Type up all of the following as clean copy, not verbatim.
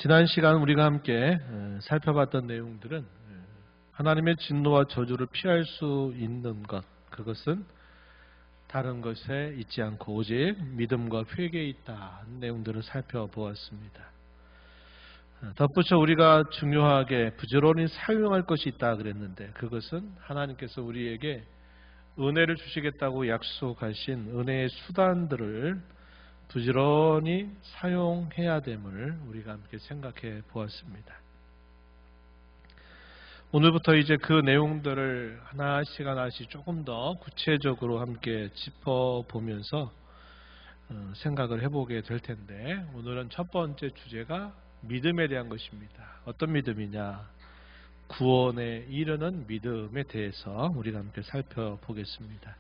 지난 시간 우리가 함께 살펴봤던 내용들은 하나님의 진노와 저주를 피할 수 있는 것, 그것은 다른 것에 있지 않고 오직 믿음과 회개에 있다 내용들을 살펴보았습니다. 덧붙여 우리가 중요하게 부지런히 사용할 것이 있다 그랬는데, 그것은 하나님께서 우리에게 은혜를 주시겠다고 약속하신 은혜의 수단들을 부지런히 사용해야 됨을 우리가 함께 생각해 보았습니다. 오늘부터 이제 그 내용들을 하나씩 조금 더 구체적으로 함께 짚어보면서 생각을 해보게 될 텐데, 오늘은 첫 번째 주제가 믿음에 대한 것입니다. 어떤 믿음이냐? 구원에 이르는 믿음에 대해서 우리가 함께 살펴보겠습니다.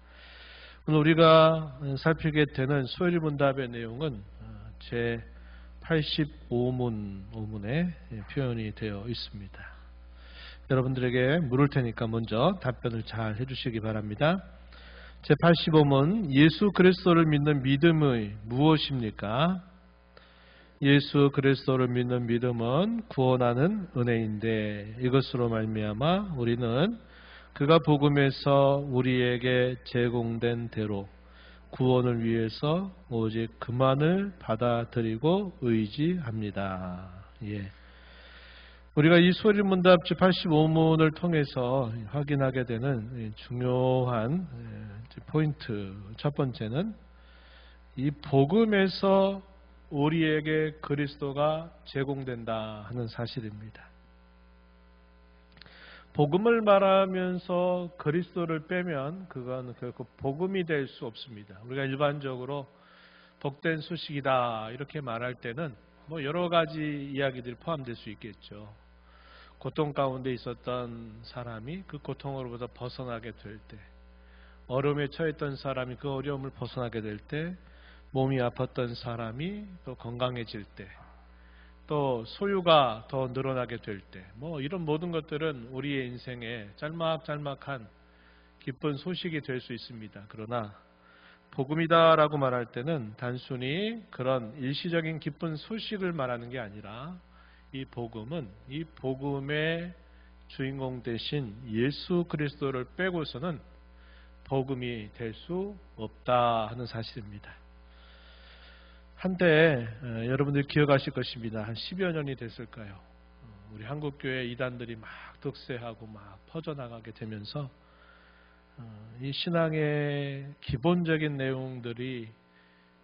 오늘 우리가 살피게 되는 소요리 문답의 내용은 제 85문에 표현이 되어 있습니다. 여러분들에게 물을 테니까 먼저 답변을 잘 해주시기 바랍니다. 제 85문, 예수 그리스도를 믿는 믿음의 무엇입니까? 예수 그리스도를 믿는 믿음은 구원하는 은혜인데, 이것으로 말미암아 우리는 그가 복음에서 우리에게 제공된 대로 구원을 위해서 오직 그만을 받아들이고 의지합니다. 우리가 이 소리문답 85문을 통해서 확인하게 되는 중요한 포인트, 첫 번째는 이 복음에서 우리에게 그리스도가 제공된다 하는 사실입니다. 복음을 말하면서 그리스도를 빼면 그건 결코 복음이 될 수 없습니다. 우리가 일반적으로 복된 소식이다 이렇게 말할 때는 여러 가지 이야기들이 포함될 수 있겠죠. 고통 가운데 있었던 사람이 그 고통으로부터 벗어나게 될 때, 어려움에 처했던 사람이 그 어려움을 벗어나게 될 때, 몸이 아팠던 사람이 또 건강해질 때, 또 소유가 더 늘어나게 될 때, 이런 모든 것들은 우리의 인생에 짤막짤막한 기쁜 소식이 될 수 있습니다. 그러나 복음이다라고 말할 때는 단순히 그런 일시적인 기쁜 소식을 말하는 게 아니라, 이 복음은 이 복음의 주인공 되신 예수 그리스도를 빼고서는 복음이 될 수 없다 하는 사실입니다. 한때 여러분들 기억하실 것입니다. 한 10여 년이 됐을까요? 우리 한국교회 이단들이 막 득세하고 막 퍼져나가게 되면서 이 신앙의 기본적인 내용들이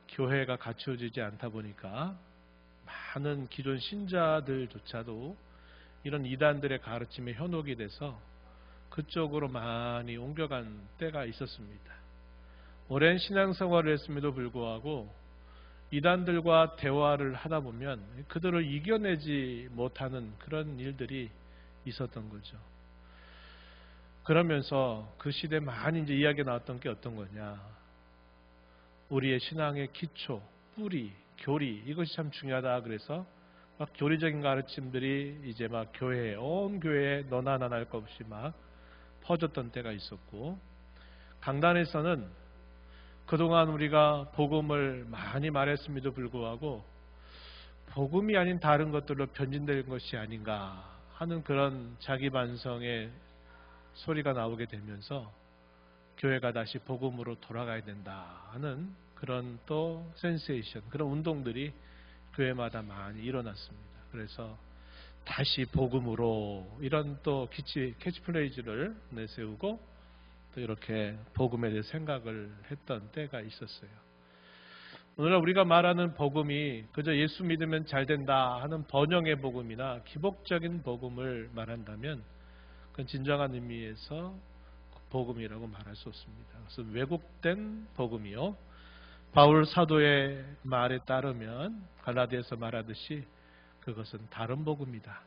교회가 갖춰지지 않다 보니까 많은 기존 신자들조차도 이런 이단들의 가르침에 현혹이 돼서 그쪽으로 많이 옮겨간 때가 있었습니다. 오랜 신앙생활을 했음에도 불구하고 이단들과 대화를 하다 보면 그들을 이겨내지 못하는 그런 일들이 있었던 거죠. 그러면서 그 시대에 많이 이제 이야기가 나왔던 게 어떤 거냐? 우리의 신앙의 기초, 뿌리, 교리, 이것이 참 중요하다. 그래서 막 교리적인 가르침들이 이제 막 온 교회에 너나 나나 할 것 없이 막 퍼졌던 때가 있었고, 강단에서는 그동안 우리가 복음을 많이 말했음에도 불구하고 복음이 아닌 다른 것들로 변질된 것이 아닌가 하는 그런 자기 반성의 소리가 나오게 되면서 교회가 다시 복음으로 돌아가야 된다 하는 그런 또 센세이션, 그런 운동들이 교회마다 많이 일어났습니다. 그래서 다시 복음으로 이런 또 캐치프레이즈를 내세우고 또 이렇게 복음에 대해 생각을 했던 때가 있었어요. 오늘날 우리가 말하는 복음이 그저 예수 믿으면 잘 된다 하는 번영의 복음이나 기복적인 복음을 말한다면 그건 진정한 의미에서 복음이라고 말할 수 없습니다. 그래서 왜곡된 복음이요, 바울 사도의 말에 따르면 갈라디아서 말하듯이 그것은 다른 복음이다.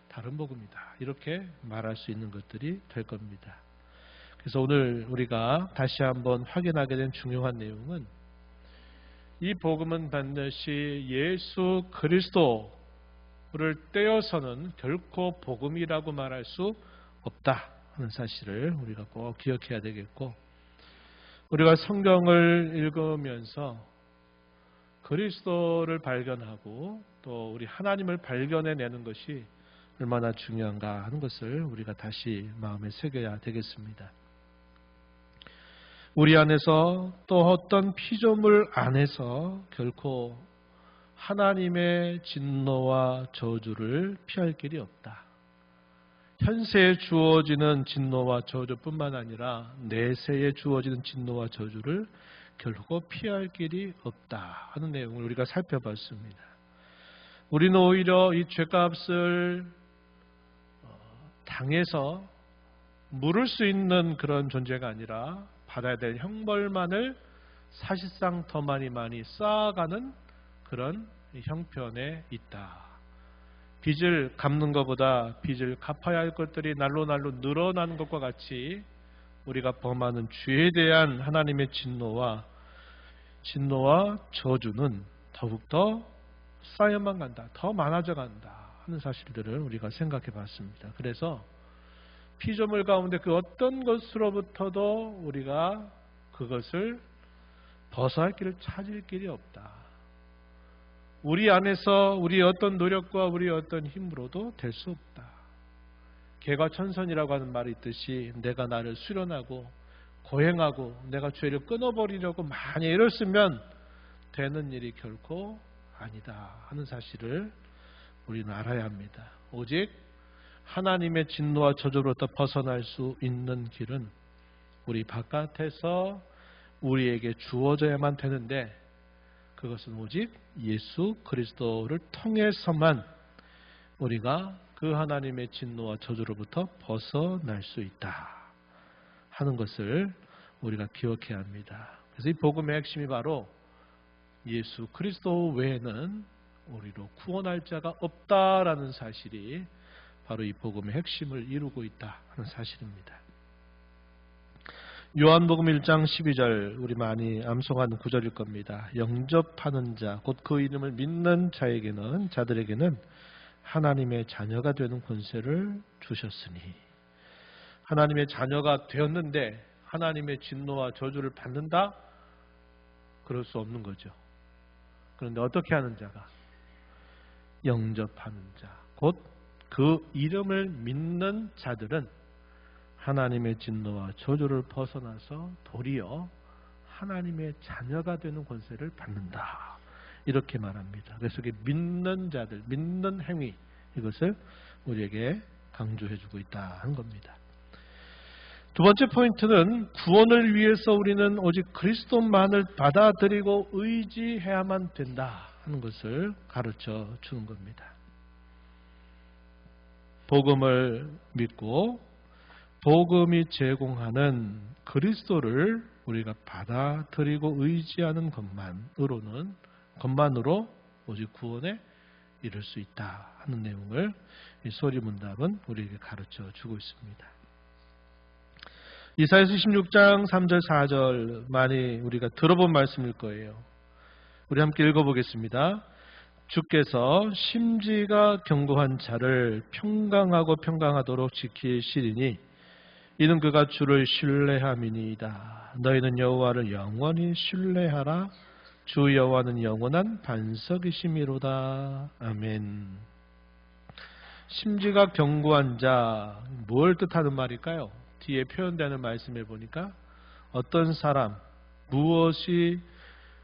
다른 복음이다. 이렇게 말할 수 있는 것들이 될 겁니다. 그래서 오늘 우리가 다시 한번 확인하게 된 중요한 내용은, 이 복음은 반드시 예수 그리스도를 떼어서는 결코 복음이라고 말할 수 없다 하는 사실을 우리가 꼭 기억해야 되겠고, 우리가 성경을 읽으면서 그리스도를 발견하고 또 우리 하나님을 발견해내는 것이 얼마나 중요한가 하는 것을 우리가 다시 마음에 새겨야 되겠습니다. 우리 안에서 또 어떤 피조물 안에서 결코 하나님의 진노와 저주를 피할 길이 없다. 현세에 주어지는 진노와 저주뿐만 아니라 내세에 주어지는 진노와 저주를 결코 피할 길이 없다 하는 내용을 우리가 살펴봤습니다. 우리는 오히려 이 죄값을 당해서 물을 수 있는 그런 존재가 아니라 받아야 될 형벌만을 사실상 더 많이 쌓아가는 그런 형편에 있다. 빚을 갚는 것보다 빚을 갚아야 할 것들이 날로 늘어나는 것과 같이 우리가 범하는 죄에 대한 하나님의 진노와 저주는 더욱더 쌓여만 간다. 더 많아져 간다 하는 사실들을 우리가 생각해 봤습니다. 그래서 피조물 가운데 그 어떤 것으로부터도 우리가 그것을 벗어날 길을 찾을 길이 없다. 우리 안에서 우리의 어떤 노력과 우리의 어떤 힘으로도 될 수 없다. 개과천선이라고 하는 말이 있듯이 내가 나를 수련하고 고행하고 내가 죄를 끊어버리려고 많이 애를 쓰면 되는 일이 결코 아니다 하는 사실을 우리는 알아야 합니다. 오직 하나님의 진노와 저주로부터 벗어날 수 있는 길은 우리 바깥에서 우리에게 주어져야만 되는데 그것은 오직 예수 그리스도를 통해서만 우리가 그 하나님의 진노와 저주로부터 벗어날 수 있다 하는 것을 우리가 기억해야 합니다. 그래서 이 복음의 핵심이 바로 예수 그리스도 외에는 우리로 구원할 자가 없다라는 사실이 바로 이 복음의 핵심을 이루고 있다 하는 사실입니다. 요한복음 1장 12절 우리 많이 암송하는 구절일 겁니다. 영접하는 자 곧 그 이름을 믿는 자들에게는 하나님의 자녀가 되는 권세를 주셨으니 하나님의 자녀가 되었는데 하나님의 진노와 저주를 받는다? 그럴 수 없는 거죠. 그런데 어떻게 하는 자가? 영접하는 자 곧 그 이름을 믿는 자들은 하나님의 진노와 저주를 벗어나서 도리어 하나님의 자녀가 되는 권세를 받는다. 이렇게 말합니다. 그래서 믿는 자들, 믿는 행위 이것을 우리에게 강조해주고 있다 하는 겁니다. 두 번째 포인트는 구원을 위해서 우리는 오직 그리스도만을 받아들이고 의지해야만 된다 하는 것을 가르쳐 주는 겁니다. 복음을 믿고 복음이 제공하는 그리스도를 우리가 받아들이고 의지하는 것만으로 오직 구원에 이를 수 있다 하는 내용을 이 소리문답은 우리에게 가르쳐 주고 있습니다. 이사야서 16장 3절 4절 많이 우리가 들어본 말씀일 거예요. 우리 함께 읽어보겠습니다. 주께서 심지가 견고한 자를 평강하도록 지키시리니 이는 그가 주를 신뢰함이니이다. 너희는 여호와를 영원히 신뢰하라. 주 여호와는 영원한 반석이심이로다. 아멘. 심지가 견고한 자, 뭘 뜻하는 말일까요? 뒤에 표현되는 말씀에 보니까 어떤 사람, 무엇이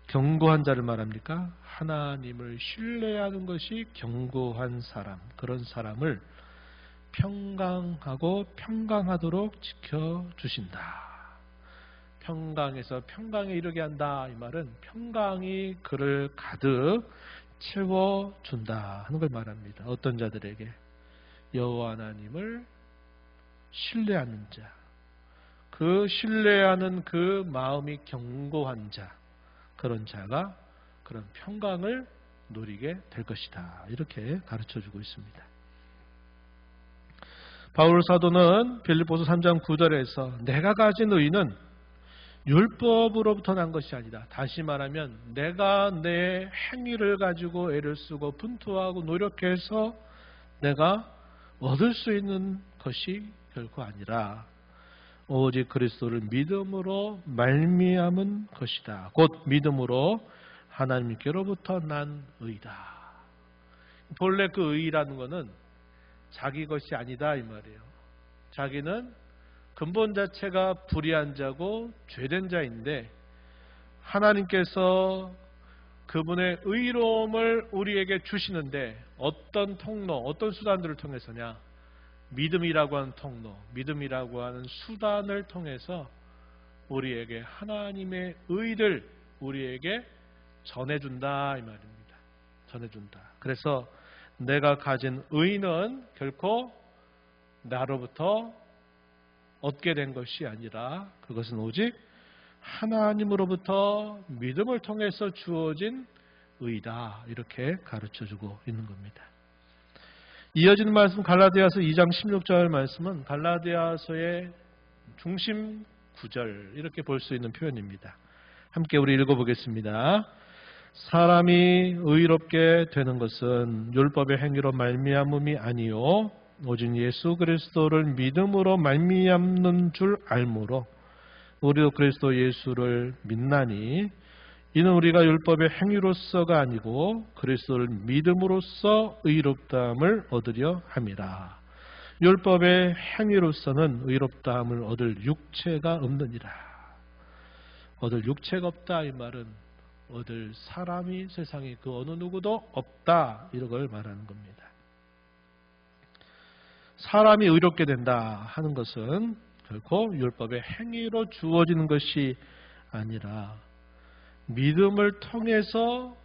견고한 자를 말합니까? 하나님을 신뢰하는 것이 견고한 사람, 그런 사람을 평강하도록 지켜주신다. 평강에서 평강에 이르게 한다. 이 말은 평강이 그를 가득 채워준다 하는 걸 말합니다. 어떤 자들에게? 여호와 하나님을 신뢰하는 자, 그 신뢰하는 그 마음이 견고한 자, 그런 자가 그런 평강을 누리게 될 것이다. 이렇게 가르쳐주고 있습니다. 바울 사도는 빌립보서 3장 9절에서 내가 가진 의는 율법으로부터 난 것이 아니다. 다시 말하면 내가 내 행위를 가지고 애를 쓰고 분투하고 노력해서 내가 얻을 수 있는 것이 결코 아니라 오직 그리스도를 믿음으로 말미암은 것이다. 곧 믿음으로 하나님께로부터 난 의다. 본래 그 의라는 것은 자기 것이 아니다 이 말이에요. 자기는 근본 자체가 불의한 자고 죄된 자인데 하나님께서 그분의 의로움을 우리에게 주시는데 어떤 통로, 어떤 수단들을 통해서냐? 믿음이라고 하는 통로, 믿음이라고 하는 수단을 통해서 우리에게 하나님의 의를 우리에게 전해준다 이 말입니다. 전해준다. 그래서 내가 가진 의는 결코 나로부터 얻게 된 것이 아니라 그것은 오직 하나님으로부터 믿음을 통해서 주어진 의다. 이렇게 가르쳐주고 있는 겁니다. 이어지는 말씀 갈라디아서 2장 16절 말씀은 갈라디아서의 중심 구절 이렇게 볼 수 있는 표현입니다. 함께 우리 읽어보겠습니다. 사람이 의롭게 되는 것은 율법의 행위로 말미암음이 아니요 오직 예수 그리스도를 믿음으로 말미암는 줄 알므로 우리도 그리스도 예수를 믿나니 이는 우리가 율법의 행위로서가 아니고 그리스도를 믿음으로써 의롭다함을 얻으려 함이라. 율법의 행위로서는 의롭다함을 얻을 육체가 없느니라. 얻을 육체가 없다 이 말은 얻을 사람이 세상에 그 어느 누구도 없다 이런 걸 말하는 겁니다. 사람이 의롭게 된다 하는 것은 결코 율법의 행위로 주어지는 것이 아니라 믿음을 통해서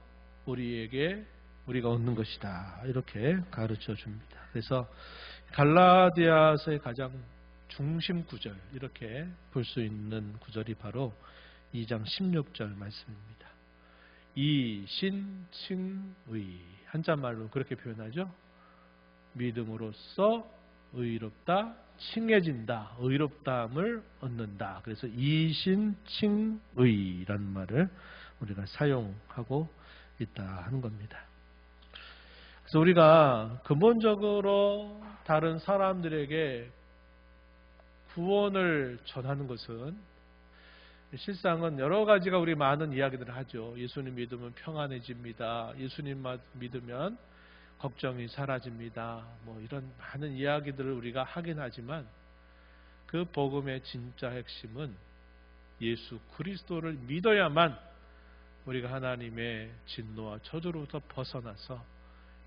우리가 얻는 것이다. 이렇게 가르쳐 줍니다. 그래서 갈라디아서의 가장 중심 구절 이렇게 볼 수 있는 구절이 바로 2장 16절 말씀입니다. 이신칭의 한자말로 그렇게 표현하죠. 믿음으로써 의롭다, 칭해진다, 의롭다함을 얻는다. 그래서 이신칭의라는 말을 우리가 사용하고 있다 하는 겁니다. 그래서 우리가 근본적으로 다른 사람들에게 구원을 전하는 것은 실상은 여러 가지가 우리 많은 이야기들을 하죠. 예수님 믿으면 평안해집니다. 예수님 믿으면 걱정이 사라집니다. 뭐 이런 많은 이야기들을 우리가 하긴 하지만 그 복음의 진짜 핵심은 예수 그리스도를 믿어야만 우리가 하나님의 진노와 저주로부터 벗어나서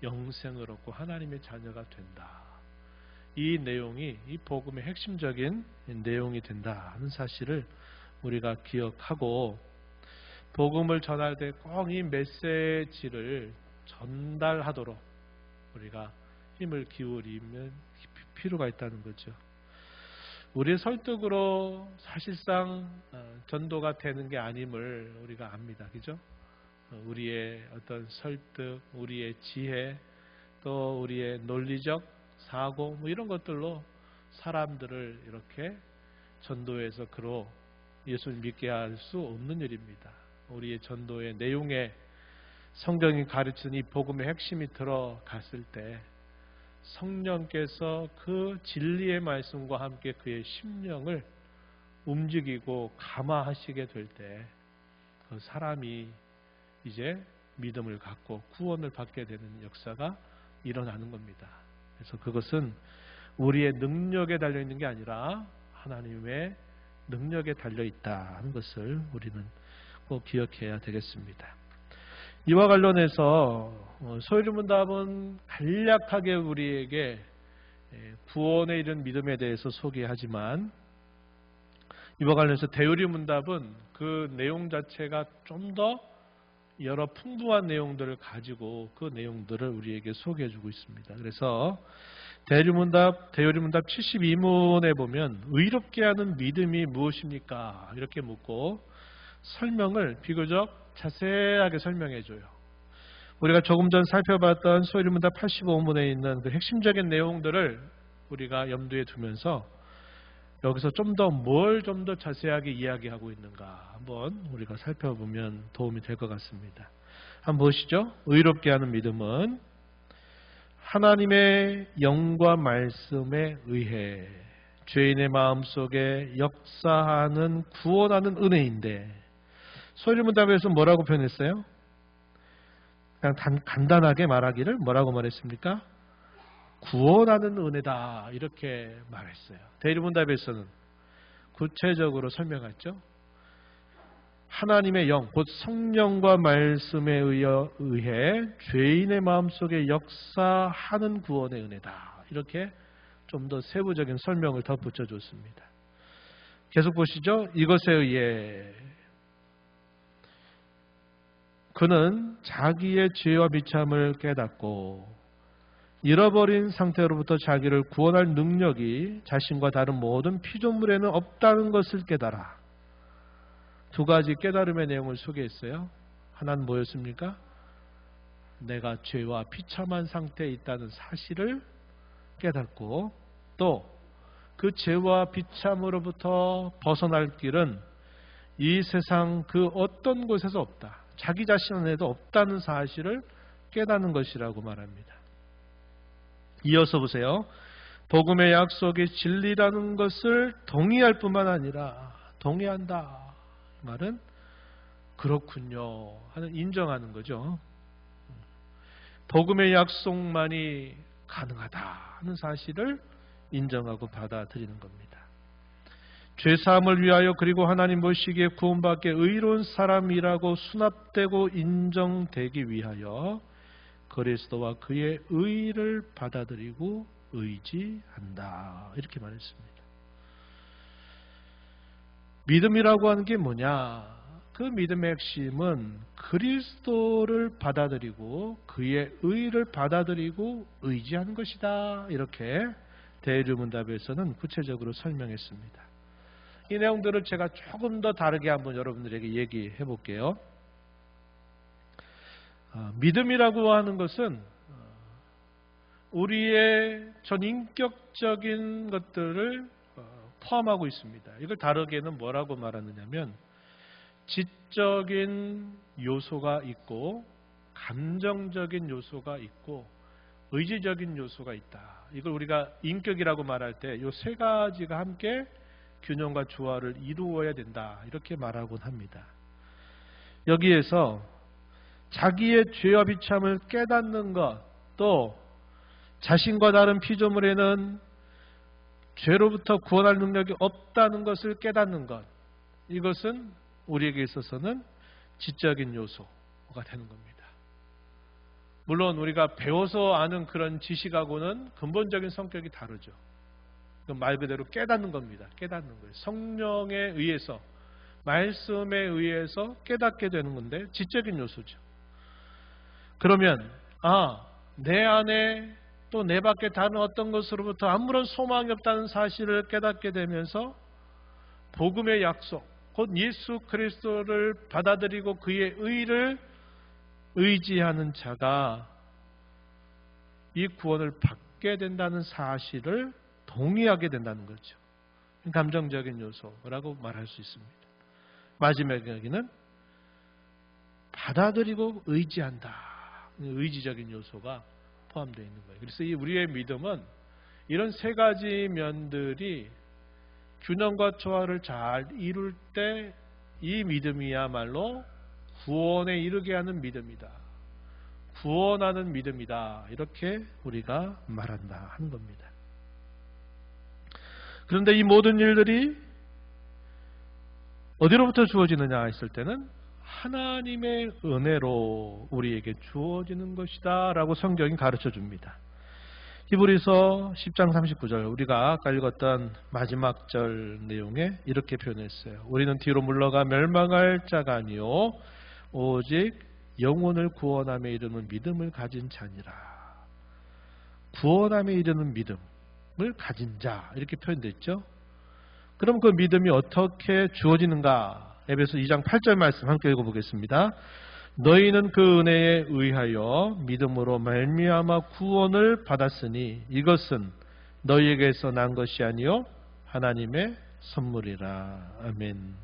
영생을 얻고 하나님의 자녀가 된다. 이 내용이 이 복음의 핵심적인 내용이 된다 하는 사실을 우리가 기억하고 복음을 전할 때 꼭 이 메시지를 전달하도록 우리가 힘을 기울이면 필요가 있다는 거죠. 우리의 설득으로 사실상 전도가 되는 게 아님을 우리가 압니다. 그죠? 우리의 어떤 설득, 우리의 지혜, 또 우리의 논리적 사고 뭐 이런 것들로 사람들을 이렇게 전도해서 그로 예수를 믿게 할 수 없는 일입니다. 우리의 전도의 내용에 성경이 가르치는 이 복음의 핵심이 들어갔을 때 성령께서 그 진리의 말씀과 함께 그의 심령을 움직이고 감화하시게 될 때 그 사람이 이제 믿음을 갖고 구원을 받게 되는 역사가 일어나는 겁니다. 그래서 그것은 우리의 능력에 달려있는 게 아니라 하나님의 능력에 달려있다는 것을 우리는 꼭 기억해야 되겠습니다. 이와 관련해서 소유문답은 간략하게 우리에게 구원에 이른 믿음에 대해서 소개하지만 이와 관련해서 대요리문답은 그 내용 자체가 좀 더 여러 풍부한 내용들을 가지고 그 내용들을 우리에게 소개해주고 있습니다. 그래서 대요리문답 72문에 보면 의롭게 하는 믿음이 무엇입니까? 이렇게 묻고 설명을 비교적 자세하게 설명해줘요. 우리가 조금 전 살펴봤던 소유문답 85문에 있는 그 핵심적인 내용들을 우리가 염두에 두면서 여기서 좀 더 뭘 좀 더 자세하게 이야기하고 있는가 한번 우리가 살펴보면 도움이 될 것 같습니다. 한번 보시죠. 의롭게 하는 믿음은 하나님의 영과 말씀에 의해 죄인의 마음속에 역사하는 구원하는 은혜인데 소유문답에서 뭐라고 표현했어요? 그냥 간단하게 말하기를 뭐라고 말했습니까? 구원하는 은혜다 이렇게 말했어요. 대리문답에서는 구체적으로 설명했죠. 하나님의 영, 곧 성령과 말씀에 의해 죄인의 마음속에 역사하는 구원의 은혜다. 이렇게 좀 더 세부적인 설명을 더 붙여줬습니다. 계속 보시죠. 이것에 의해 그는 자기의 죄와 비참을 깨닫고 잃어버린 상태로부터 자기를 구원할 능력이 자신과 다른 모든 피조물에는 없다는 것을 깨달아. 두 가지 깨달음의 내용을 소개했어요. 하나는 뭐였습니까? 내가 죄와 비참한 상태에 있다는 사실을 깨닫고 또 그 죄와 비참으로부터 벗어날 길은 이 세상 그 어떤 곳에서 없다. 자기 자신 안에도 없다는 사실을 깨닫는 것이라고 말합니다. 이어서 보세요. 복음의 약속이 진리라는 것을 동의할 뿐만 아니라 동의한다. 말은 그렇군요 하는 인정하는 거죠. 복음의 약속만이 가능하다 하는 사실을 인정하고 받아들이는 겁니다. 죄사함을 위하여 그리고 하나님 보시기에 구원받게 의로운 사람이라고 수납되고 인정되기 위하여 그리스도와 그의 의를 받아들이고 의지한다. 이렇게 말했습니다. 믿음이라고 하는 게 뭐냐? 그 믿음의 핵심은 그리스도를 받아들이고 그의 의를 받아들이고 의지하는 것이다. 이렇게 대리문답에서는 구체적으로 설명했습니다. 이 내용들을 제가 조금 더 다르게 한번 여러분들에게 얘기해 볼게요. 믿음이라고 하는 것은 우리의 전 인격적인 것들을 포함하고 있습니다. 이걸 다르게는 뭐라고 말하느냐면 지적인 요소가 있고 감정적인 요소가 있고 의지적인 요소가 있다. 이걸 우리가 인격이라고 말할 때 이 세 가지가 함께 균형과 조화를 이루어야 된다. 이렇게 말하곤 합니다. 여기에서 자기의 죄와 비참을 깨닫는 것, 또 자신과 다른 피조물에는 죄로부터 구원할 능력이 없다는 것을 깨닫는 것, 이것은 우리에게 있어서는 지적인 요소가 되는 겁니다. 물론 우리가 배워서 아는 그런 지식하고는 근본적인 성격이 다르죠. 말 그대로 깨닫는 겁니다. 깨닫는 거예요. 성령에 의해서, 말씀에 의해서 깨닫게 되는 건데 지적인 요소죠. 그러면 내 안에 또 내 밖에 다른 어떤 것으로부터 아무런 소망이 없다는 사실을 깨닫게 되면서 복음의 약속, 곧 예수 그리스도를 받아들이고 그의 의를 의지하는 자가 이 구원을 받게 된다는 사실을 동의하게 된다는 거죠. 감정적인 요소라고 말할 수 있습니다. 마지막에는 받아들이고 의지한다. 의지적인 요소가 포함되어 있는 거예요. 그래서 이 우리의 믿음은 이런 세 가지 면들이 균형과 조화를 잘 이룰 때 이 믿음이야말로 구원에 이르게 하는 믿음이다. 구원하는 믿음이다. 이렇게 우리가 말한다 하는 겁니다. 그런데 이 모든 일들이 어디로부터 주어지느냐 했을 때는 하나님의 은혜로 우리에게 주어지는 것이다 라고 성경이 가르쳐 줍니다. 히브리서 10장 39절 우리가 아까 읽었던 마지막 절 내용에 이렇게 표현했어요. 우리는 뒤로 물러가 멸망할 자가 아니요 오직 영혼을 구원함에 이르는 믿음을 가진 자니라. 구원함에 이르는 믿음을 가진 자 이렇게 표현됐죠. 그럼 그 믿음이 어떻게 주어지는가? 에베소 2장 8절 말씀 함께 읽어보겠습니다. 너희는 그 은혜에 의하여 믿음으로 말미암아 구원을 받았으니 이것은 너희에게서 난 것이 아니요 하나님의 선물이라. 아멘.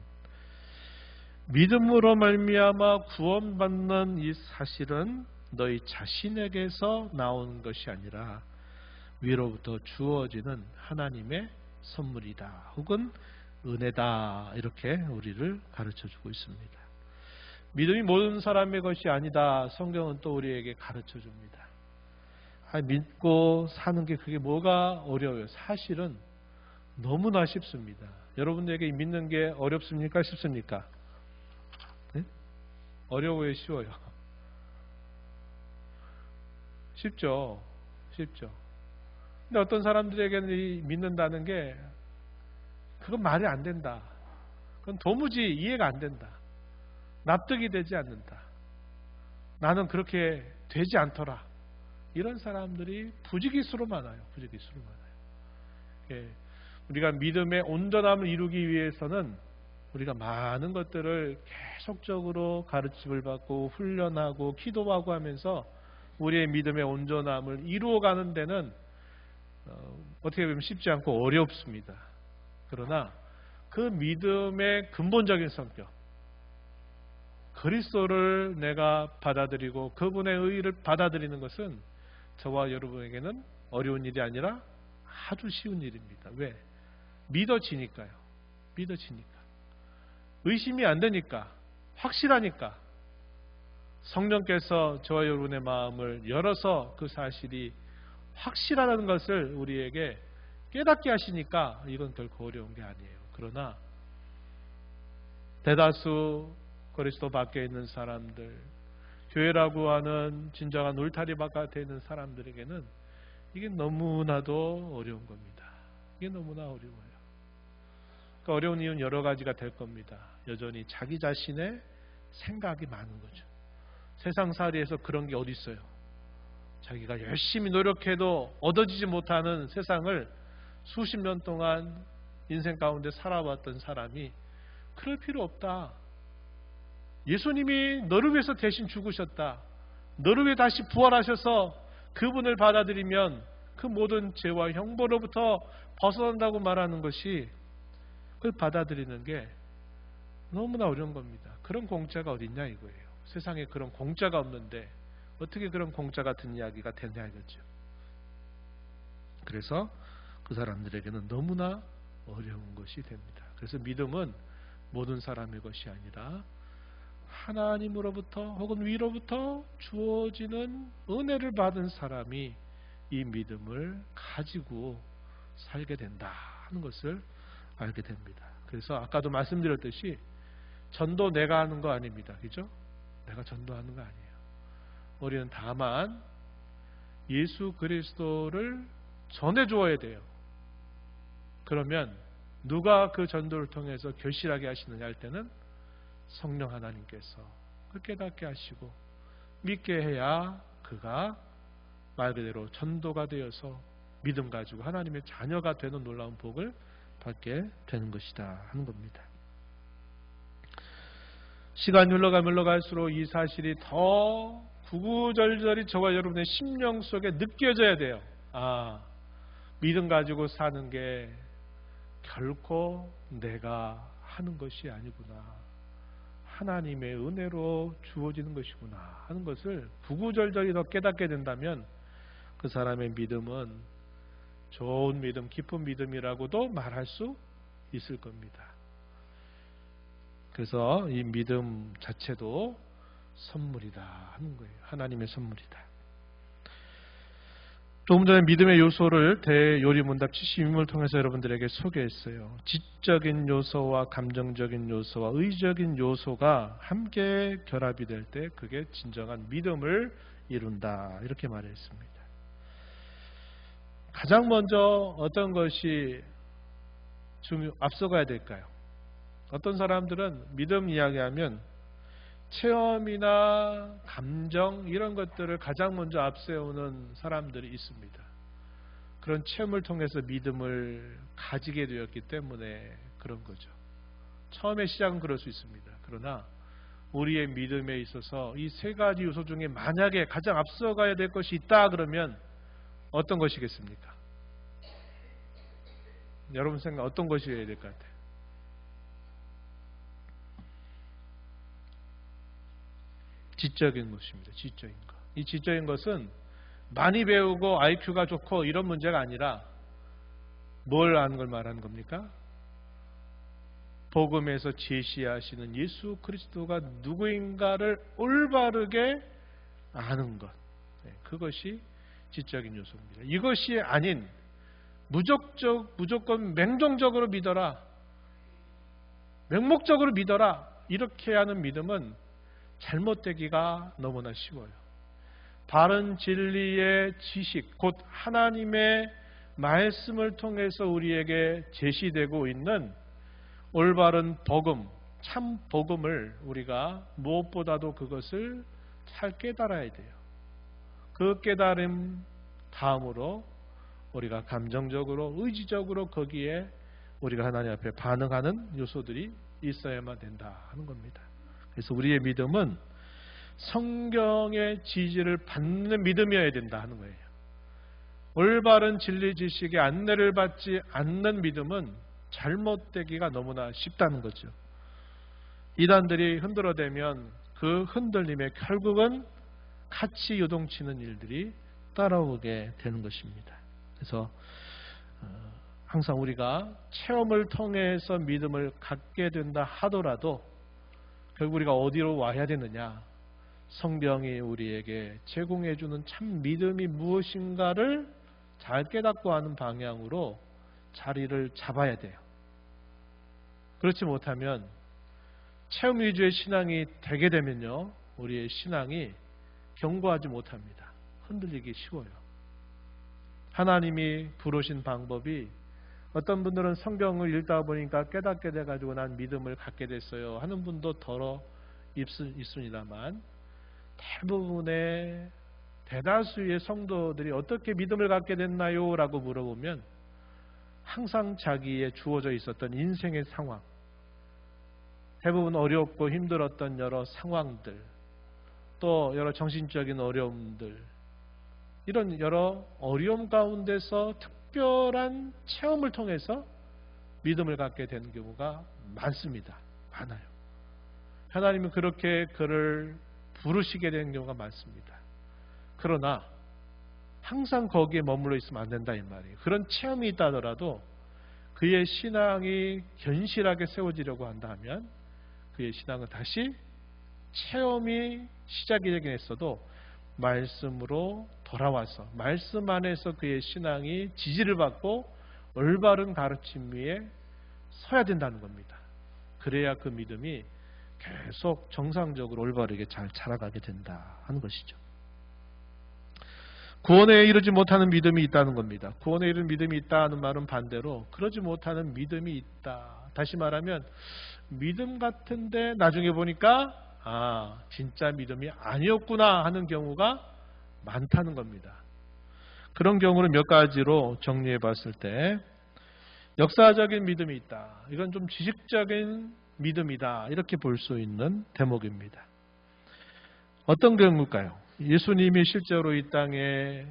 믿음으로 말미암아 구원받는 이 사실은 너희 자신에게서 나오는 것이 아니라 위로부터 주어지는 하나님의 선물이다. 혹은 은혜다. 이렇게 우리를 가르쳐주고 있습니다. 믿음이 모든 사람의 것이 아니다. 성경은 또 우리에게 가르쳐 줍니다. 믿고 사는 게 그게 뭐가 어려워요? 사실은 너무나 쉽습니다. 여러분에게 믿는 게 어렵습니까? 쉽습니까? 네? 어려워요? 쉬워요? 쉽죠. 쉽죠. 근데 어떤 사람들에게는 이 믿는다는 게 그건 말이 안 된다. 그건 도무지 이해가 안 된다. 납득이 되지 않는다. 나는 그렇게 되지 않더라. 이런 사람들이 부지기수로 많아요. 부지기수로 많아요. 예. 우리가 믿음의 온전함을 이루기 위해서는 우리가 많은 것들을 계속적으로 가르침을 받고 훈련하고 기도하고 하면서 우리의 믿음의 온전함을 이루어가는 데는 어떻게 보면 쉽지 않고 어렵습니다. 그러나 그 믿음의 근본적인 성격, 그리스도를 내가 받아들이고 그분의 의의를 받아들이는 것은 저와 여러분에게는 어려운 일이 아니라 아주 쉬운 일입니다. 왜? 믿어지니까요. 믿어지니까. 의심이 안 되니까. 확실하니까. 성령께서 저와 여러분의 마음을 열어서 그 사실이 확실하다는 것을 우리에게 깨닫게 하시니까 이건 결코 어려운 게 아니에요. 그러나 대다수 그리스도 밖에 있는 사람들, 교회라고 하는 진정한 울타리 바깥에 있는 사람들에게는 이게 너무나도 어려운 겁니다. 이게 너무나 어려워요. 그러니까 어려운 이유는 여러 가지가 될 겁니다. 여전히 자기 자신의 생각이 많은 거죠. 세상살이에서 그런 게 어디 있어요? 자기가 열심히 노력해도 얻어지지 못하는 세상을 수십 년 동안 인생 가운데 살아왔던 사람이 그럴 필요 없다. 예수님이 너를 위해서 대신 죽으셨다. 너를 위해 다시 부활하셔서 그분을 받아들이면 그 모든 죄와 형벌로부터 벗어난다고 말하는 것이 그걸 받아들이는 게 너무나 어려운 겁니다. 그런 공짜가 어디 있냐 이거예요. 세상에 그런 공짜가 없는데 어떻게 그런 공짜 같은 이야기가 되냐 이거죠. 그래서 그 사람들에게는 너무나 어려운 것이 됩니다. 그래서 믿음은 모든 사람의 것이 아니라 하나님으로부터 혹은 위로부터 주어지는 은혜를 받은 사람이 이 믿음을 가지고 살게 된다 하는 것을 알게 됩니다. 그래서 아까도 말씀드렸듯이 전도 내가 하는 거 아닙니다. 그죠? 내가 전도하는 거 아니에요. 우리는 다만 예수 그리스도를 전해주어야 돼요. 그러면 누가 그 전도를 통해서 결실하게 하시느냐 할 때는 성령 하나님께서 그 깨닫게 하시고 믿게 해야 그가 말 그대로 전도가 되어서 믿음 가지고 하나님의 자녀가 되는 놀라운 복을 받게 되는 것이다 하는 겁니다. 시간이 흘러갈수록 이 사실이 더 구구절절히 저와 여러분의 심령 속에 느껴져야 돼요. 믿음 가지고 사는 게 결코 내가 하는 것이 아니구나. 하나님의 은혜로 주어지는 것이구나 하는 것을 구구절절히 더 깨닫게 된다면 그 사람의 믿음은 좋은 믿음, 깊은 믿음이라고도 말할 수 있을 겁니다. 그래서 이 믿음 자체도 선물이다 하는 거예요. 하나님의 선물이다. 조금 전에 믿음의 요소를 대요리문답 72문을 통해서 여러분들에게 소개했어요. 지적인 요소와 감정적인 요소와 의적인 요소가 함께 결합이 될 때 그게 진정한 믿음을 이룬다 이렇게 말했습니다. 가장 먼저 어떤 것이 앞서가야 될까요? 어떤 사람들은 믿음 이야기하면 체험이나 감정 이런 것들을 가장 먼저 앞세우는 사람들이 있습니다. 그런 체험을 통해서 믿음을 가지게 되었기 때문에 그런 거죠. 처음에 시작은 그럴 수 있습니다. 그러나 우리의 믿음에 있어서 이 세 가지 요소 중에 만약에 가장 앞서가야 될 것이 있다 그러면 어떤 것이겠습니까? 여러분 생각 어떤 것이어야 될 것 같아요? 지적인 것입니다. 지적인 것. 이 지적인 것은 많이 배우고 IQ가 좋고 이런 문제가 아니라 뭘 아는 걸 말하는 겁니까? 복음에서 제시하시는 예수 그리스도가 누구인가를 올바르게 아는 것, 그것이 지적인 요소입니다. 이것이 아닌 무조건 맹종적으로 믿어라, 맹목적으로 믿어라, 이렇게 하는 믿음은 잘못되기가 너무나 쉬워요. 바른 진리의 지식, 곧 하나님의 말씀을 통해서 우리에게 제시되고 있는 올바른 복음, 참 복음을 우리가 무엇보다도 그것을 잘 깨달아야 돼요. 그 깨달음 다음으로 우리가 감정적으로, 의지적으로 거기에 우리가 하나님 앞에 반응하는 요소들이 있어야만 된다 하는 겁니다. 그래서 우리의 믿음은 성경의 지지를 받는 믿음이어야 된다 하는 거예요. 올바른 진리 지식의 안내를 받지 않는 믿음은 잘못되기가 너무나 쉽다는 거죠. 이단들이 흔들어대면 그 흔들림에 결국은 같이 요동치는 일들이 따라오게 되는 것입니다. 그래서 항상 우리가 체험을 통해서 믿음을 갖게 된다 하더라도 결국 우리가 어디로 와야 되느냐? 성경이 우리에게 제공해주는 참 믿음이 무엇인가를 잘 깨닫고 하는 방향으로 자리를 잡아야 돼요. 그렇지 못하면 체험 위주의 신앙이 되게 되면요, 우리의 신앙이 견고하지 못합니다. 흔들리기 쉬워요. 하나님이 부르신 방법이 어떤 분들은 성경을 읽다 보니까 깨닫게 돼가지고 난 믿음을 갖게 됐어요 하는 분도 더러 있습니다만, 대부분의 대다수의 성도들이 어떻게 믿음을 갖게 됐나요? 라고 물어보면 항상 자기의 주어져 있었던 인생의 상황, 대부분 어렵고 힘들었던 여러 상황들, 또 여러 정신적인 어려움들, 이런 여러 어려움 가운데서 특별한 체험을 통해서 믿음을 갖게 되는 경우가 많습니다. 많아요. 하나님은 그렇게 그를 부르시게 되는 경우가 많습니다. 그러나 항상 거기에 머물러 있으면 안 된다 이 말이에요. 그런 체험이 있다 하더라도 그의 신앙이 견실하게 세워지려고 한다 하면 그의 신앙은 다시 체험이 시작이 되긴 했어도 말씀으로 돌아와서 말씀 안에서 그의 신앙이 지지를 받고 올바른 가르침 위에 서야 된다는 겁니다. 그래야 그 믿음이 계속 정상적으로 올바르게 잘 자라가게 된다 하는 것이죠. 구원에 이르지 못하는 믿음이 있다는 겁니다. 구원에 이르는 믿음이 있다는 말은 반대로 그러지 못하는 믿음이 있다. 다시 말하면 믿음 같은데 나중에 보니까 진짜 믿음이 아니었구나 하는 경우가 많다는 겁니다. 그런 경우는 몇 가지로 정리해 봤을 때, 역사적인 믿음이 있다. 이건 좀 지식적인 믿음이다. 이렇게 볼 수 있는 대목입니다. 어떤 경우일까요? 예수님이 실제로 이 땅에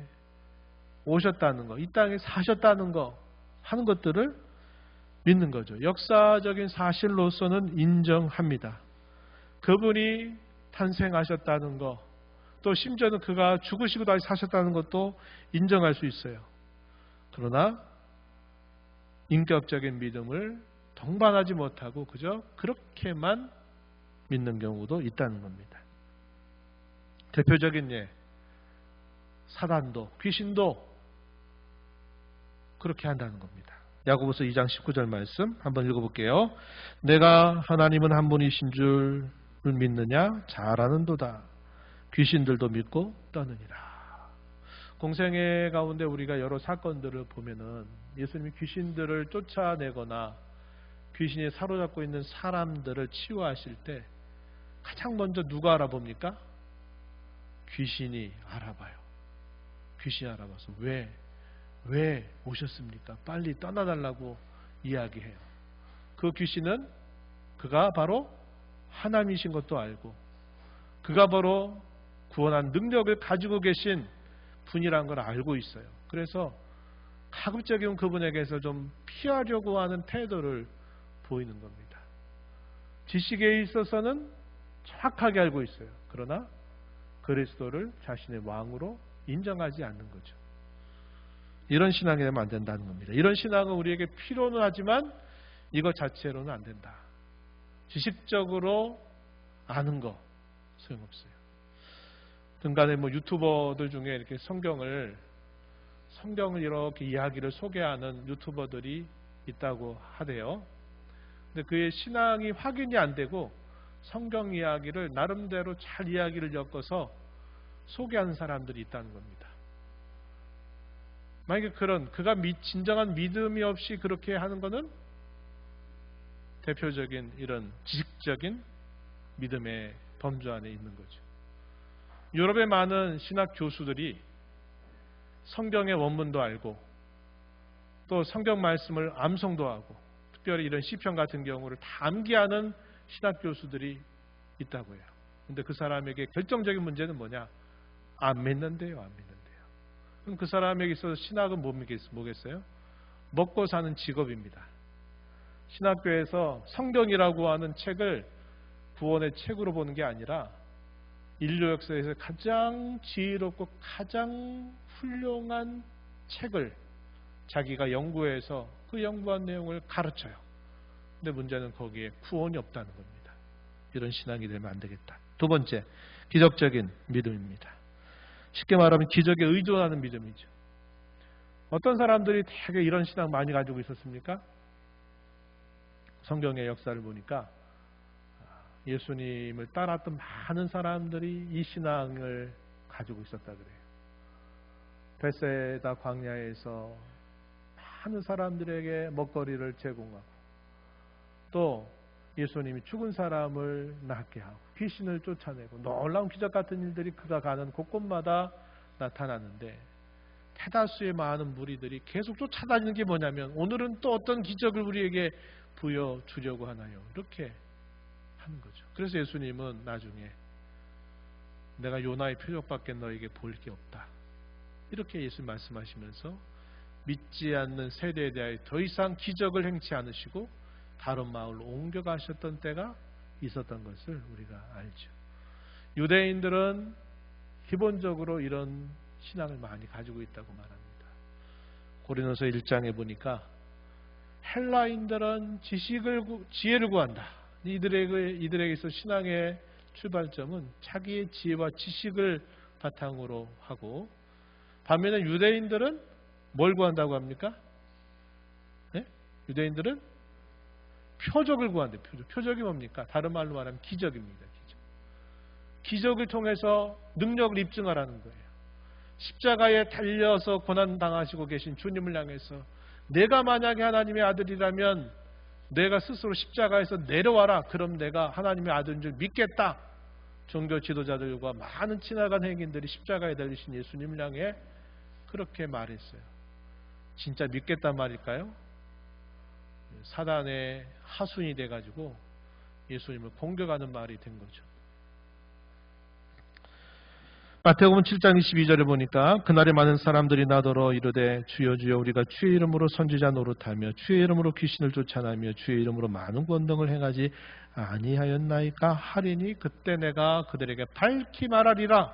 오셨다는 거, 이 땅에 사셨다는 거 하는 것들을 믿는 거죠. 역사적인 사실로서는 인정합니다. 그분이 탄생하셨다는 거, 또 심지어는 그가 죽으시고 다시 사셨다는 것도 인정할 수 있어요. 그러나 인격적인 믿음을 동반하지 못하고 그저 그렇게만 믿는 경우도 있다는 겁니다. 대표적인 예, 사단도 귀신도 그렇게 한다는 겁니다. 야고보서 2장 19절 말씀 한번 읽어볼게요. 내가 하나님은 한 분이신 줄 믿느냐? 잘 아는도다. 귀신들도 믿고 떠느니라. 공생애 가운데 우리가 여러 사건들을 보면은 예수님이 귀신들을 쫓아내거나 귀신이 사로잡고 있는 사람들을 치유하실 때 가장 먼저 누가 알아봅니까? 귀신이 알아봐요. 귀신이 알아봐서 왜 오셨습니까? 빨리 떠나달라고 이야기해요. 그 귀신은 그가 바로 하나님이신 것도 알고 그가 바로 구원한 능력을 가지고 계신 분이라는 걸 알고 있어요. 그래서 가급적이면 그분에게서 좀 피하려고 하는 태도를 보이는 겁니다. 지식에 있어서는 정확하게 알고 있어요. 그러나 그리스도를 자신의 왕으로 인정하지 않는 거죠. 이런 신앙이 되면 안 된다는 겁니다. 이런 신앙은 우리에게 필요는 하지만 이것 자체로는 안 된다. 지식적으로 아는 거 소용없어요. 등간에 유튜버들 중에 이렇게 성경을 이렇게 이야기를 소개하는 유튜버들이 있다고 하대요. 근데 그의 신앙이 확인이 안 되고 성경 이야기를 나름대로 잘 이야기를 엮어서 소개하는 사람들이 있다는 겁니다. 만약에 그가 진정한 믿음이 없이 그렇게 하는 것은 대표적인 이런 지식적인 믿음의 범주 안에 있는 거죠. 유럽의 많은 신학 교수들이 성경의 원문도 알고 또 성경 말씀을 암송도 하고 특별히 이런 시편 같은 경우를 다 암기하는 신학 교수들이 있다고 해요. 근데 그 사람에게 결정적인 문제는 뭐냐? 안 믿는데요. 안 믿는데요. 그럼 그 사람에게 있어서 신학은 뭐겠어요? 먹고 사는 직업입니다. 신학교에서 성경이라고 하는 책을 구원의 책으로 보는 게 아니라 인류 역사에서 가장 지혜롭고 가장 훌륭한 책을 자기가 연구해서 그 연구한 내용을 가르쳐요. 근데 문제는 거기에 구원이 없다는 겁니다. 이런 신앙이 되면 안 되겠다. 두 번째, 기적적인 믿음입니다. 쉽게 말하면 기적에 의존하는 믿음이죠. 어떤 사람들이 되게 이런 신앙 많이 가지고 있었습니까? 성경의 역사를 보니까 예수님을 따랐던 많은 사람들이 이 신앙을 가지고 있었다 그래요. 베세다 광야에서 많은 사람들에게 먹거리를 제공하고 또 예수님이 죽은 사람을 낫게 하고 귀신을 쫓아내고 놀라운 기적 같은 일들이 그가 가는 곳곳마다 나타났는데 대다수의 많은 무리들이 계속 쫓아다니는 게 뭐냐면 오늘은 또 어떤 기적을 우리에게 부여주려고 하나요? 이렇게 하는 거죠. 그래서 예수님은 나중에 내가 요나의 표적밖에 너에게 볼 게 없다. 이렇게 예수님 말씀하시면서 믿지 않는 세대에 대하여 더 이상 기적을 행치 않으시고 다른 마을로 옮겨가셨던 때가 있었던 것을 우리가 알죠. 유대인들은 기본적으로 이런 신앙을 많이 가지고 있다고 말합니다. 고린도서 1장에 보니까 헬라인들은 지혜를 구한다. 이들에게 있어 신앙의 출발점은 자기의 지혜와 지식을 바탕으로 하고 반면에 유대인들은 뭘 구한다고 합니까? 네? 유대인들은 표적을 구한대요. 표적이 뭡니까? 다른 말로 말하면 기적입니다. 기적을 통해서 능력을 입증하라는 거예요. 십자가에 달려서 고난당하시고 계신 주님을 향해서 내가 만약에 하나님의 아들이라면 내가 스스로 십자가에서 내려와라. 그럼 내가 하나님의 아들인 줄 믿겠다. 종교 지도자들과 많은 지나간 행인들이 십자가에 달리신 예수님을 향해 그렇게 말했어요. 진짜 믿겠단 말일까요? 사단의 하순이 돼가지고 예수님을 공격하는 말이 된 거죠. 마태복음 7장 22절에 보니까 그날에 많은 사람들이 나더러 이르되 주여 주여 우리가 주의 이름으로 선지자 노릇하며 주의 이름으로 귀신을 쫓아내며 주의 이름으로 많은 권능을 행하지 아니하였나이까 하리니 그때 내가 그들에게 밝히 말하리라.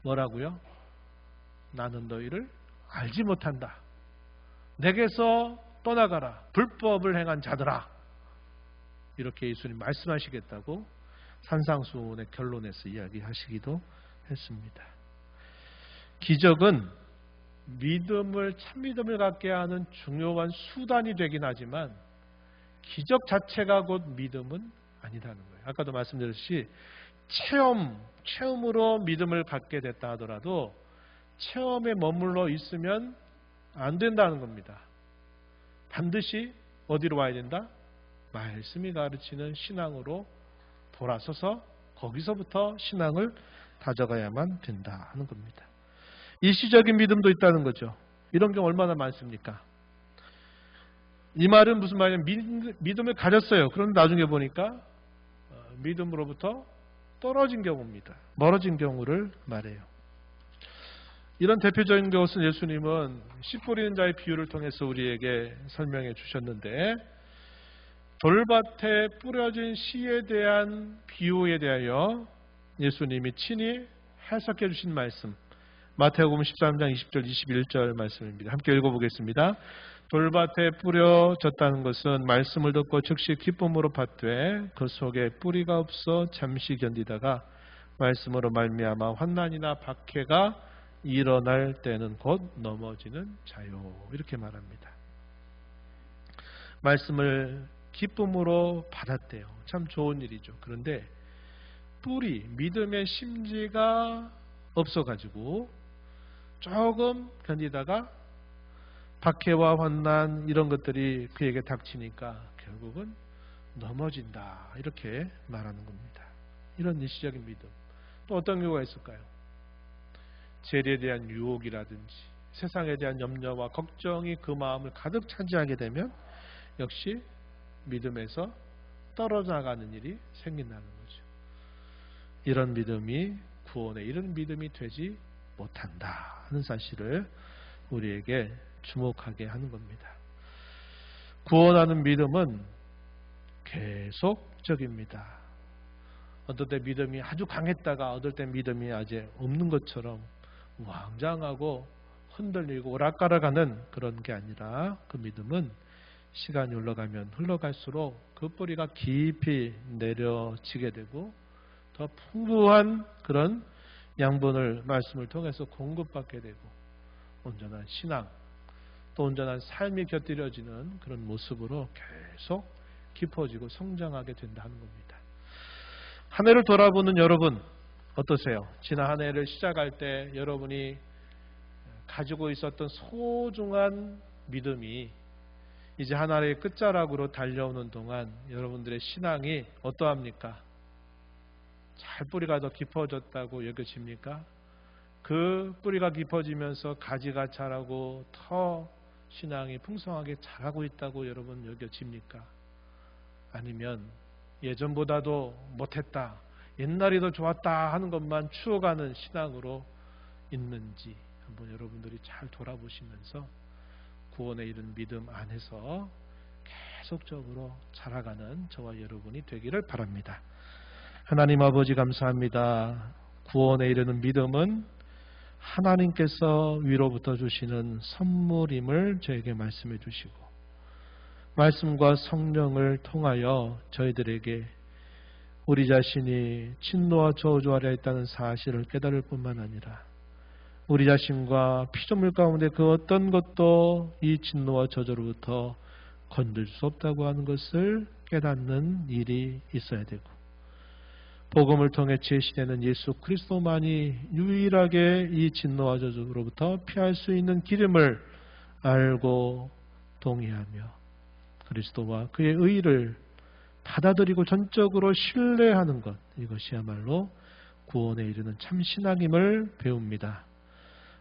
뭐라고요? 나는 너희를 알지 못한다. 내게서 떠나가라. 불법을 행한 자들아. 이렇게 예수님 말씀하시겠다고 산상수훈의 결론에서 이야기하시기도 했습니다. 기적은 참믿음을 갖게 하는 중요한 수단이 되긴 하지만 기적 자체가 곧 믿음은 아니라는 거예요. 아까도 말씀드렸듯이 체험으로 믿음을 갖게 됐다 하더라도 체험에 머물러 있으면 안 된다는 겁니다. 반드시 어디로 와야 된다? 말씀이 가르치는 신앙으로 돌아서서 거기서부터 신앙을 다져가야만 된다 하는 겁니다. 일시적인 믿음도 있다는 거죠. 이런 경우 얼마나 많습니까? 이 말은 무슨 말이냐면 믿음을 가졌어요. 그런데 나중에 보니까 믿음으로부터 떨어진 경우입니다. 멀어진 경우를 말해요. 이런 대표적인 것은 예수님은 씨 뿌리는 자의 비유를 통해서 우리에게 설명해 주셨는데 돌밭에 뿌려진 씨에 대한 비유에 대하여 예수님이 친히 해석해 주신 말씀 마태복음 13장 20절 21절 말씀입니다. 함께 읽어보겠습니다. 돌밭에 뿌려졌다는 것은 말씀을 듣고 즉시 기쁨으로 받되 그 속에 뿌리가 없어 잠시 견디다가 말씀으로 말미암아 환난이나 박해가 일어날 때는 곧 넘어지는 자요. 이렇게 말합니다. 말씀을 기쁨으로 받았대요. 참 좋은 일이죠. 그런데 뿌리, 믿음의 심지가 없어가지고 조금 견디다가 박해와 환난 이런 것들이 그에게 닥치니까 결국은 넘어진다. 이렇게 말하는 겁니다. 이런 일시적인 믿음. 또 어떤 경우가 있을까요? 재리에 대한 유혹이라든지 세상에 대한 염려와 걱정이 그 마음을 가득 차지하게 되면 역시 믿음에서 떨어져 나가는 일이 생긴다는 거죠. 이런 믿음이 구원에 이른 믿음이 되지 못한다 하는 사실을 우리에게 주목하게 하는 겁니다. 구원하는 믿음은 계속적입니다. 어떨 때 믿음이 아주 강했다가 어떨 때 믿음이 아직 없는 것처럼 왕장하고 흔들리고 오락가락하는 그런 게 아니라 그 믿음은 시간이 흘러가면 흘러갈수록 그 뿌리가 깊이 내려지게 되고 더 풍부한 그런 양분을 말씀을 통해서 공급받게 되고 온전한 신앙 또 온전한 삶이 곁들여지는 그런 모습으로 계속 깊어지고 성장하게 된다 하는 겁니다. 한 해를 돌아보는 여러분 어떠세요? 지난 한 해를 시작할 때 여러분이 가지고 있었던 소중한 믿음이 이제 한 해의 끝자락으로 달려오는 동안 여러분들의 신앙이 어떠합니까? 잘 뿌리가 더 깊어졌다고 여겨집니까? 그 뿌리가 깊어지면서 가지가 자라고 더 신앙이 풍성하게 자라고 있다고 여러분 여겨집니까? 아니면 예전보다도 못했다, 옛날이 더 좋았다 하는 것만 추억하는 신앙으로 있는지 한번 여러분들이 잘 돌아보시면서 구원에 이른 믿음 안에서 계속적으로 자라가는 저와 여러분이 되기를 바랍니다. 하나님 아버지 감사합니다. 구원에 이르는 믿음은 하나님께서 위로부터 주시는 선물임을 저에게 말씀해 주시고 말씀과 성령을 통하여 저희들에게 우리 자신이 진노와 저주 아래 있다는 사실을 깨달을 뿐만 아니라 우리 자신과 피조물 가운데 그 어떤 것도 이 진노와 저주로부터 건들 수 없다고 하는 것을 깨닫는 일이 있어야 되고 복음을 통해 제시되는 예수 그리스도만이 유일하게 이 진노와 저주로부터 피할 수 있는 길임을 알고 동의하며 그리스도와 그의 의를 받아들이고 전적으로 신뢰하는 것 이것이야말로 구원에 이르는 참 신앙임을 배웁니다.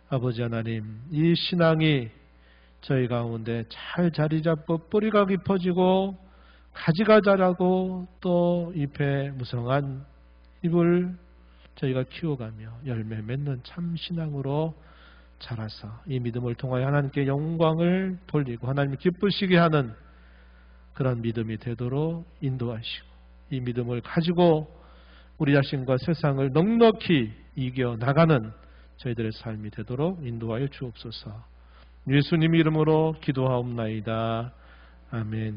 아버지 하나님 이 신앙이 저희 가운데 잘 자리 잡고 뿌리가 깊어지고 가지가 자라고 또 잎에 무성한 잎을 저희가 키워가며 열매 맺는 참 신앙으로 자라서 이 믿음을 통하여 하나님께 영광을 돌리고 하나님이 기쁘시게 하는 그런 믿음이 되도록 인도하시고 이 믿음을 가지고 우리 자신과 세상을 넉넉히 이겨나가는 저희들의 삶이 되도록 인도하여 주옵소서. 예수님 이름으로 기도하옵나이다. 아멘.